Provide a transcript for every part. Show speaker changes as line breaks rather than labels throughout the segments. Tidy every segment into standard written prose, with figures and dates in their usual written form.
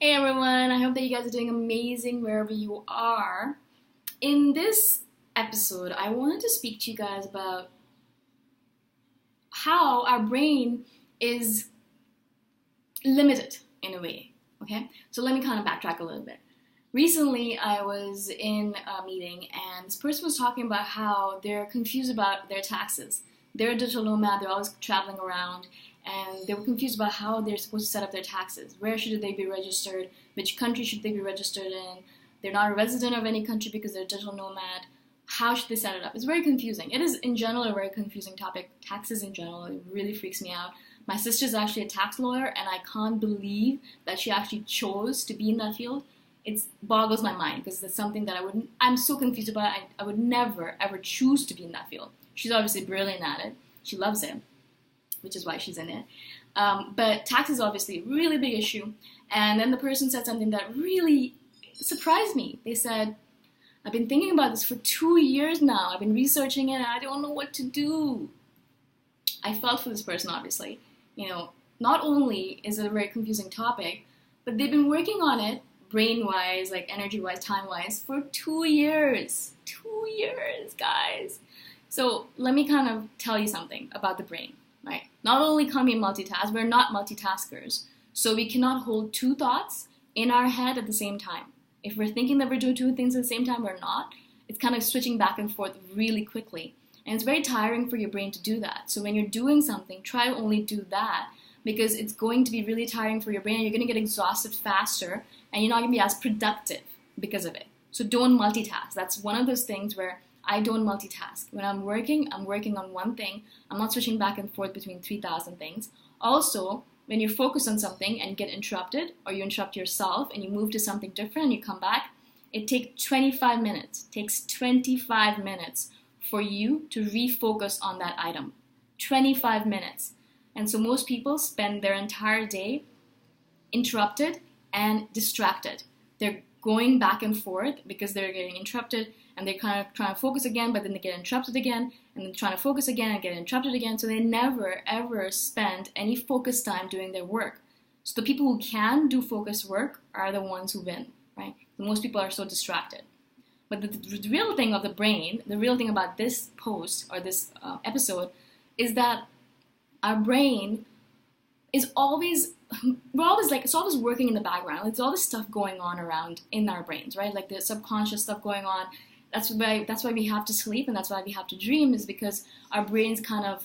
Hey everyone, I hope that you guys are doing amazing wherever you are. In this episode, I wanted to speak to you guys about how our brain is limited in a way. Okay, so let me kind of backtrack a little bit. Recently, I was in a meeting and this person was talking about how they're confused about their taxes. They're a digital nomad, they're always traveling around, and they were confused about how they're supposed to set up their taxes. Where should they be registered? Which country should they be registered in? They're not a resident of any country because they're a digital nomad. How should they set it up? It's very confusing. It is, in general, a very confusing topic. Taxes in general, it really freaks me out. My sister's actually a tax lawyer, and I can't believe that she actually chose to be in that field. It boggles my mind because it's something that I'm so confused about. I would never, ever choose to be in that field. She's obviously brilliant at it. She loves it, which is why she's in it. But tax is obviously a really big issue. And then the person said something that really surprised me. They said, I've been thinking about this for 2 years now. I've been researching it and I don't know what to do. I felt for this person, obviously. Not only is it a very confusing topic, but they've been working on it brain-wise, like energy-wise, time-wise, for 2 years. 2 years, guys. So let me kind of tell you something about the brain, right? Not only can we multitask, we're not multitaskers. So we cannot hold two thoughts in our head at the same time. If we're thinking that we're doing two things at the same time, we're not. It's kind of switching back and forth really quickly. And it's very tiring for your brain to do that. So when you're doing something, try to only do that because it's going to be really tiring for your brain. You're going to get exhausted faster and you're not going to be as productive because of it. So don't multitask. That's one of those things where I don't multitask. When I'm working on one thing. I'm not switching back and forth between 3,000 things. Also, when you're focused on something and get interrupted, or you interrupt yourself and you move to something different and you come back, it takes 25 minutes. It takes 25 minutes for you to refocus on that item. 25 minutes. And so most people spend their entire day interrupted and distracted. They're going back and forth because they're getting interrupted and they're kind of trying to focus again, but then they get interrupted again, and then trying to focus again and get interrupted again. So they never, ever spend any focus time doing their work. So the people who can do focused work are the ones who win, right? Most people are so distracted. But the real thing of the brain, the real thing about this post or this episode is that our brain is always, it's always working in the background. There's all this stuff going on around in our brains, right? Like the subconscious stuff going on. That's why we have to sleep and that's why we have to dream, is because our brain's kind of,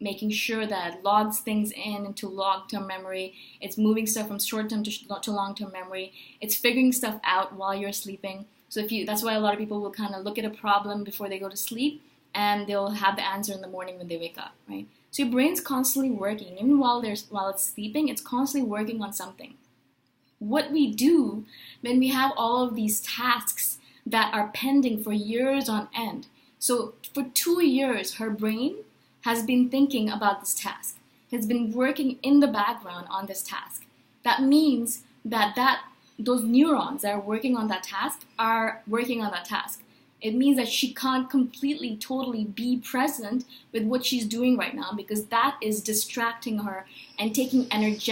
making sure that it logs things into long-term memory. It's moving stuff from short-term to long-term memory. It's figuring stuff out while you're sleeping. So that's why a lot of people will kind of look at a problem before they go to sleep and they'll have the answer in the morning when they wake up, right? So your brain's constantly working. Even while it's sleeping, it's constantly working on something. What we do when we have all of these tasks that are pending for years on end. So for 2 years, her brain has been thinking about this task, has been working in the background on this task. That means that those neurons that are working on that task are working on that task. It means that she can't completely, totally be present with what she's doing right now because that is distracting her and taking energy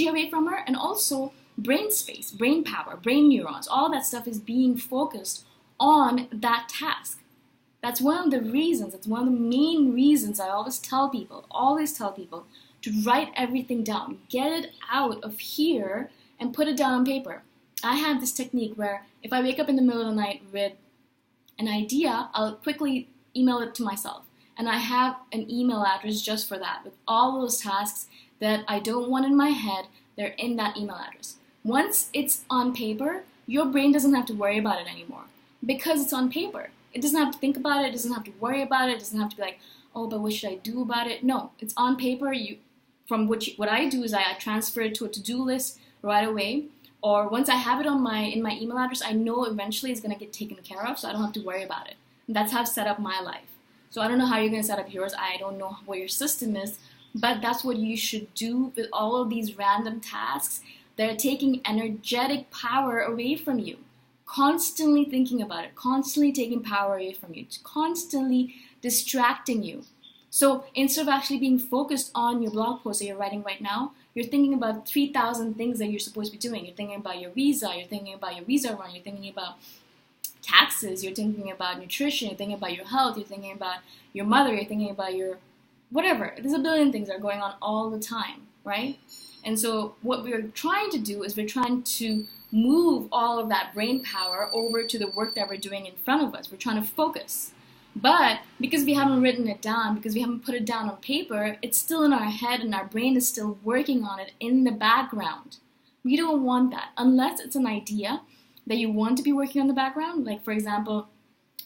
away from her, and also brain space, brain power, brain neurons, all that stuff is being focused on that task. That's one of the reasons, it's one of the main reasons I always tell people to write everything down. Get it out of here and put it down on paper. I have this technique where if I wake up in the middle of the night with an idea, I'll quickly email it to myself. And I have an email address just for that, with all those tasks that I don't want in my head, they're in that email address. Once it's on paper, your brain doesn't have to worry about it anymore because it's on paper. It doesn't have to think about it. It doesn't have to worry about it. It doesn't have to be like, oh, but what should I do about it? No, it's on paper. What I do is I transfer it to a to-do list right away. Or once I have it in my email address, I know eventually it's going to get taken care of, so I don't have to worry about it. And that's how I've set up my life. So I don't know how you're going to set up yours. I don't know what your system is, but that's what you should do with all of these random tasks. They're taking energetic power away from you. Constantly thinking about it, constantly taking power away from you, constantly distracting you. So instead of actually being focused on your blog post that you're writing right now, You're thinking about 3,000 things that you're supposed to be doing. You're thinking about your visa, you're thinking about your visa run, you're thinking about taxes, you're thinking about nutrition, you're thinking about your health, you're thinking about your mother, you're thinking about your whatever. There's a billion things that are going on all the time, right? And so what we're trying to do is we're trying to move all of that brain power over to the work that we're doing in front of us. We're trying to focus. But because we haven't written it down, because we haven't put it down on paper, it's still in our head and our brain is still working on it in the background. We don't want that unless it's an idea that you want to be working on the background. Like, for example,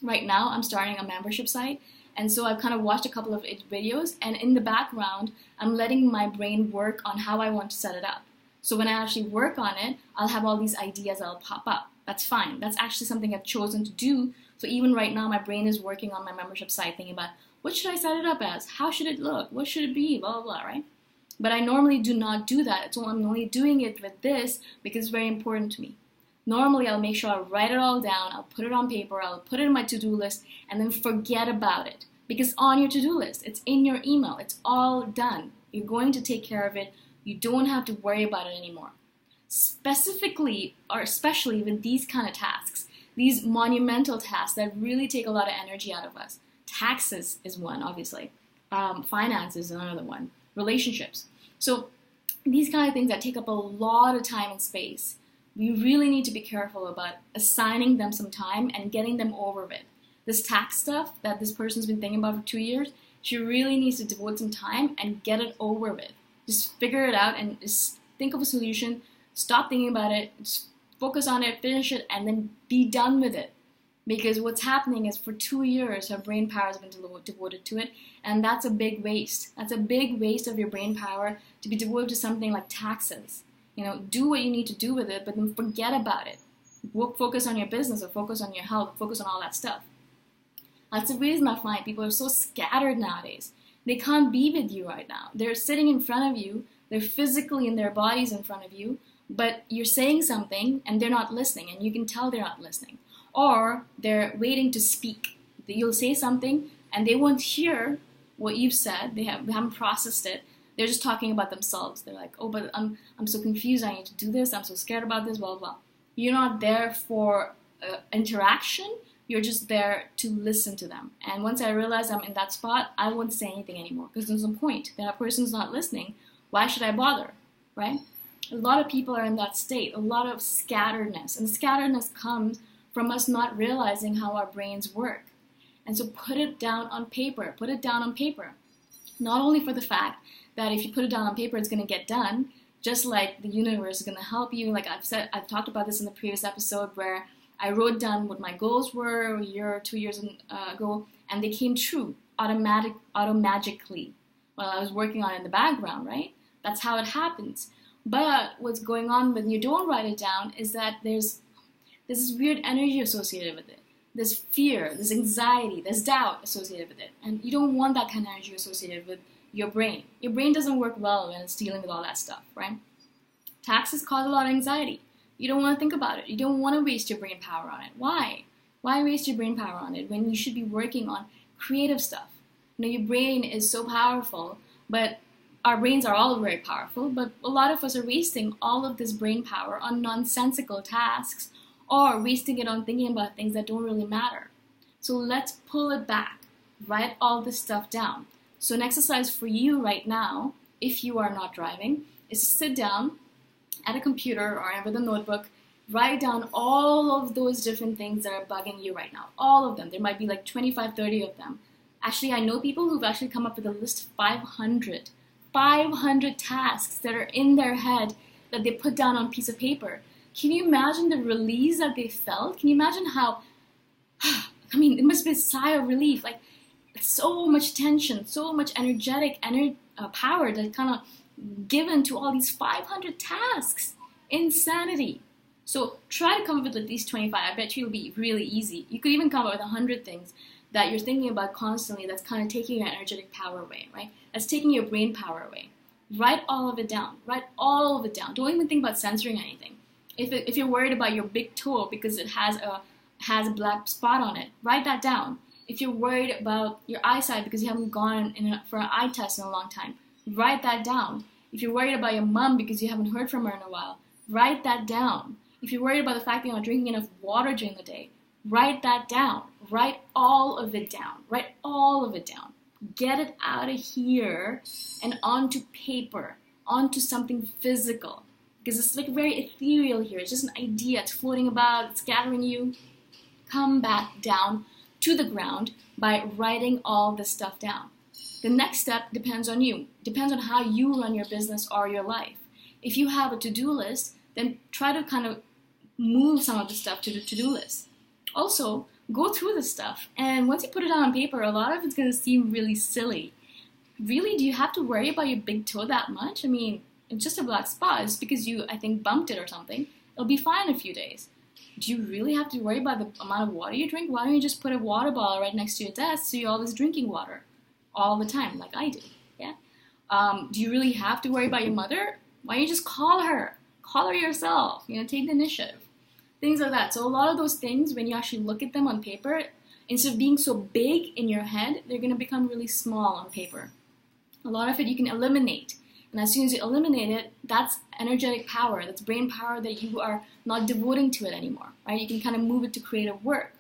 right now I'm starting a membership site, and so I've kind of watched a couple of videos, and in the background I'm letting my brain work on how I want to set it up. So when I actually work on it, I'll have all these ideas that'll pop up. That's fine. That's actually something I've chosen to do. So even right now, my brain is working on my membership site, thinking about what should I set it up as? How should it look? What should it be? Blah, blah, blah, right? But I normally do not do that. So I'm only doing it with this because it's very important to me. Normally, I'll make sure I write it all down. I'll put it on paper. I'll put it in my to-do list and then forget about it. Because on your to-do list, it's in your email. It's all done. You're going to take care of it. You don't have to worry about it anymore. Specifically, or especially with these kind of tasks, these monumental tasks that really take a lot of energy out of us. Taxes is one, obviously. Finances is another one. Relationships. So these kind of things that take up a lot of time and space, we really need to be careful about assigning them some time and getting them over with. This tax stuff that this person's been thinking about for 2 years, she really needs to devote some time and get it over with. Just figure it out and just think of a solution. Stop thinking about it. Just focus on it, finish it, and then be done with it. Because what's happening is for 2 years, her brain power has been devoted to it, and that's a big waste. That's a big waste of your brain power to be devoted to something like taxes. You know, do what you need to do with it, but then forget about it. Focus on your business, or focus on your health, focus on all that stuff. That's the reason I find people are so scattered nowadays. They can't be with you right now. They're sitting in front of you, they're physically in their bodies in front of you, but you're saying something and they're not listening, and you can tell they're not listening. Or they're waiting to speak. You'll say something and they won't hear what you've said. They haven't processed it. They're just talking about themselves. They're like, oh, but I'm so confused. I need to do this. I'm so scared about this, blah, blah, blah. You're not there for interaction. You're just there to listen to them. And once I realize I'm in that spot, I won't say anything anymore because there's no point. That person's not listening. Why should I bother, right? A lot of people are in that state, a lot of scatteredness. And scatteredness comes from us not realizing how our brains work. And so put it down on paper. Put it down on paper. Not only for the fact that if you put it down on paper, it's going to get done, just like the universe is going to help you. Like I've talked about this in the previous episode where I wrote down what my goals were a year or 2 years ago, and they came true automatically while I was working on it in the background, right? That's how it happens. But what's going on when you don't write it down is that there's this weird energy associated with it. There's fear, there's anxiety, there's doubt associated with it. And you don't want that kind of energy associated with your brain. Your brain doesn't work well when it's dealing with all that stuff, right? Taxes cause a lot of anxiety. You don't want to think about it. You don't want to waste your brain power on it. Why? Why waste your brain power on it when you should be working on creative stuff? You know, your brain is so powerful, but our brains are all very powerful, but a lot of us are wasting all of this brain power on nonsensical tasks or wasting it on thinking about things that don't really matter. So let's pull it back. Write all this stuff down. So an exercise for you right now, if you are not driving, is to sit down at a computer or with a notebook, write down all of those different things that are bugging you right now. All of them. There might be like 25, 30 of them. Actually, I know people who've actually come up with a list of 500 tasks that are in their head that they put down on a piece of paper. Can you imagine the release that they felt? Can you imagine how, it must be a sigh of relief. Like, so much tension, so much energetic power that kind of given to all these 500 tasks. Insanity. So try to come up with at least 25. I bet you it'll be really easy. You could even come up with 100 things that you're thinking about constantly that's kind of taking your energetic power away, right? That's taking your brain power away. Write all of it down. Write all of it down. Don't even think about censoring anything. If you're worried about your big toe because it has a black spot on it, write that down. If you're worried about your eyesight because you haven't gone for an eye test in a long time, write that down. If you're worried about your mom because you haven't heard from her in a while, write that down. If you're worried about the fact that you're not drinking enough water during the day, write that down. Write all of it down. Write all of it down. Get it out of here and onto paper, onto something physical. Because it's like very ethereal here. It's just an idea. It's floating about. It's scattering you. Come back down to the ground by writing all this stuff down. The next step depends on you. Depends on how you run your business or your life. If you have a to-do list, then try to kind of move some of the stuff to the to-do list. Also, go through the stuff, and once you put it down on paper, a lot of it's going to seem really silly. Really, do you have to worry about your big toe that much? I mean, it's just a black spot. It's because you, I think, bumped it or something. It'll be fine in a few days. Do you really have to worry about the amount of water you drink? Why don't you just put a water bottle right next to your desk so you're always drinking water all the time, like I do? Yeah. Do you really have to worry about your mother? Why don't you just call her? Call her yourself. Take the initiative. Things like that. So a lot of those things, when you actually look at them on paper, instead of being so big in your head, they're going to become really small on paper. A lot of it you can eliminate. And as soon as you eliminate it, that's energetic power. That's brain power that you are not devoting to it anymore, right? You can kind of move it to creative work.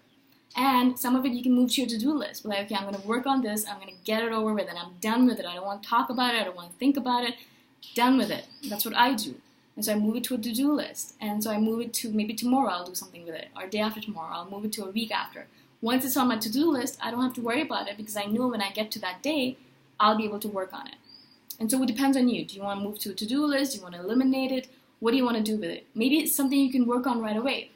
And some of it you can move to your to-do list. Be like, okay, I'm going to work on this. I'm going to get it over with, and I'm done with it. I don't want to talk about it. I don't want to think about it. Done with it. That's what I do. And so I move it to a to-do list. And so I move it to maybe tomorrow I'll do something with it. Or day after tomorrow. I'll move it to a week after. Once it's on my to-do list, I don't have to worry about it because I know when I get to that day, I'll be able to work on it. And so it depends on you. Do you want to move to a to-do list? Do you want to eliminate it? What do you want to do with it? Maybe it's something you can work on right away.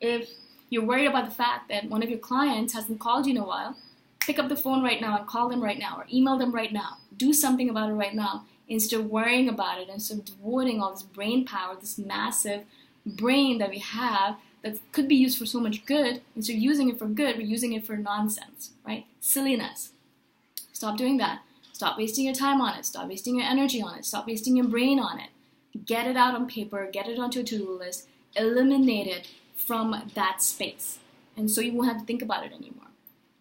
If you're worried about the fact that one of your clients hasn't called you in a while, pick up the phone right now and call them right now or email them right now. Do something about it right now instead of worrying about it, instead of devoting all this brain power, this massive brain that we have that could be used for so much good. Instead of using it for good, we're using it for nonsense, right? Silliness. Stop doing that. Stop wasting your time on it. Stop wasting your energy on it. Stop wasting your brain on it. Get it out on paper. Get it onto a to-do list. Eliminate it from that space. And so you won't have to think about it anymore.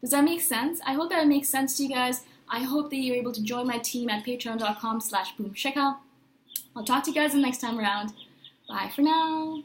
Does that make sense? I hope that it makes sense to you guys. I hope that you're able to join my team at patreon.com/boomshikha. I'll talk to you guys the next time around. Bye for now.